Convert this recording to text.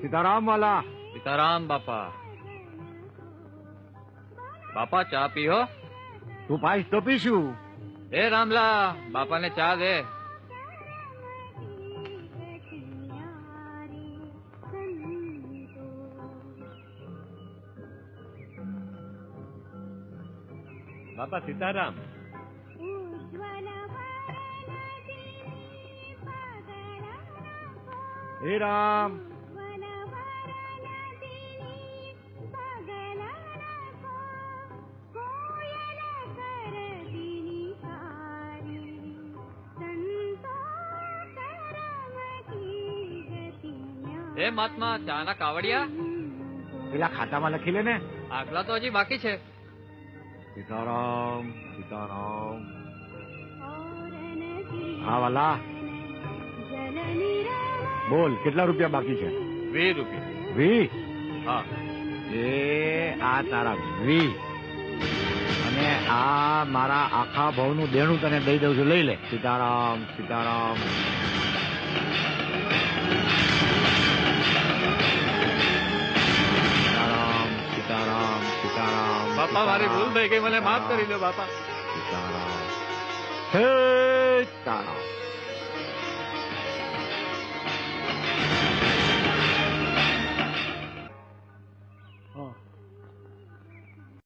સીતારામ વાલા. સીતારામ બાપા. બાપા ચા પીઓ. તું પાઈશ તો પીશું. એ રામલા બાપાને ચા દે. બાપા સીતારામ. હે રામ. એ મહાત્મા ચા ના કાવડિયા પેલા ખાતામાં લખી લે ને. આગલા તો હજી બાકી છે. સીતારામ સીતારામ. હા વાલા બોલ કેટલા રૂપિયા બાકી છે? 20 રૂપિયા. 20? હા. એ આ તારા 20 અને આ મારા આખા ભાવનું દેણું તને દઈ દઉં છું, લઈ લે. સીતારામ સીતારામ. સીતારામ સીતારામ સીતારામ. બાપા મારી ભૂલ થઈ ગઈ, મને માફ કરી દો બાપા. સીતારામ. હે સીતારામ.